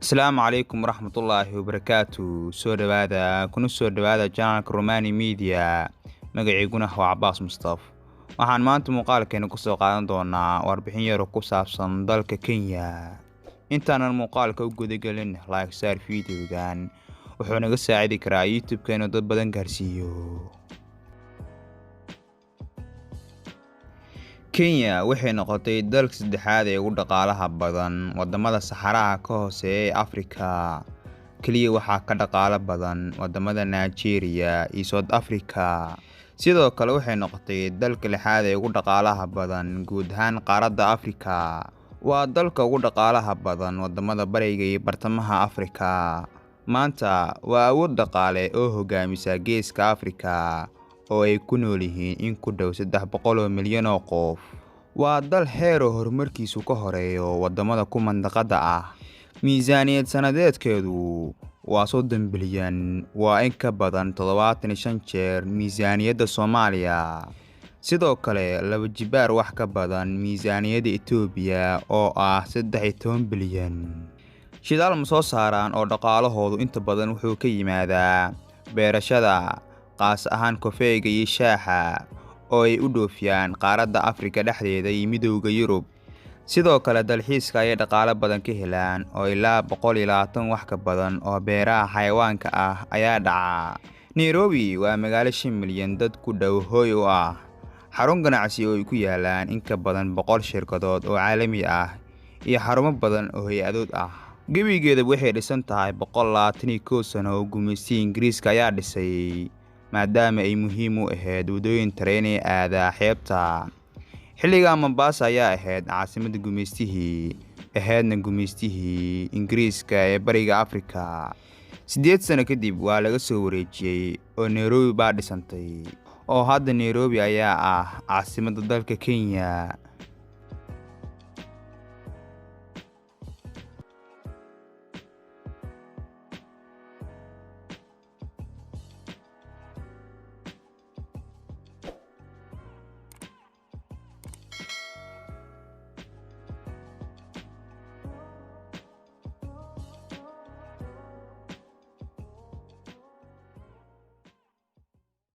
السلام عليكم ورحمة الله وبركاته. kuna soo dhawaada channelka RUMAANI Media. Magaciiguna waa Cabbaas Mustafa. Waxaan maanta muqalkena ku soo qaadan doonaa warbixin yar oo ku saabsan dalka Kenya. Intaanan muqalka u gudagelin, like share video-gan wuxuu naga saacidi karaa YouTube-keena dad badan gaarsiiyo. Kenya waxay noqotay dalka saddexaad ee ugu dhaqaalaha badan wadamada Saxaraha ka hooseeya ee Afrika. Kaliya waxaa ka dhaqaale badan wadamada Nigeria iyo South Africa. Sidoo kale waxay noqotay dalka lixaad ee ugu dhaqaalaha badan guud ahaan qaaradda Afrika. Waa dalka ugu dhaqaalaha badan wadamada Bariga iyo Bartamaha Afrika. Maanta waa awood dhaqaale oo hogaamisa Geeska Afrika oo ay ku nool yihiin in ku dhow 300 milyan oo qof. Waa dal heer horumarkiisu ka horeeyo wadamada ku mandaqada ah. Miisaaniyad sanadeedkeedu waa 30 bilyan, waa in ka badan 75 jeer miisaaniyadda Soomaaliya. Sidoo kale laba jibaar wax ka badan miisaaniyadda Itoobiya oo ah 13 bilyan. Shidaal ma soo saaraan oo dhaqaalahoodu inta badan wuxuu ka yimaadaa beerashada, qaas ahaan kafeega iyo shaaha oo ay u dhoofiyaan qaaradda Afrika dhexdeeda iyo Midowga Yurub. Sidoo kale dalxiiska ay dhaqaale badan ka helaan oo ilaa 120 wax ka badan oo beeraha xayawaanka ah ayaa dhaca. Nairobi waa magaalo 5 milyan dad ku dhow hooy u ah, xarun ganacsi oo ay ku yaalaan in ka badan 100 shirkadood oo caalami ah iyo xarumo badan oo hay'adood ah. Gebigeeda waxay dhisan tahay 121 sano oo gumeysiga Ingiriiska ayaa dhisay, maadaama ay muhiim u ahayd wadooyin tareen ee aada xeebta. Xilliga Mombasa ayaa ahayd caasimadda gumeystihii Ingiriiska ee Bariga Afrika. 8 sano kadib waa laga soo wareejiyay oo Nairobi baa dhisantay, oo hadda Nairobi ayaa ah caasimadda dalka Kenya.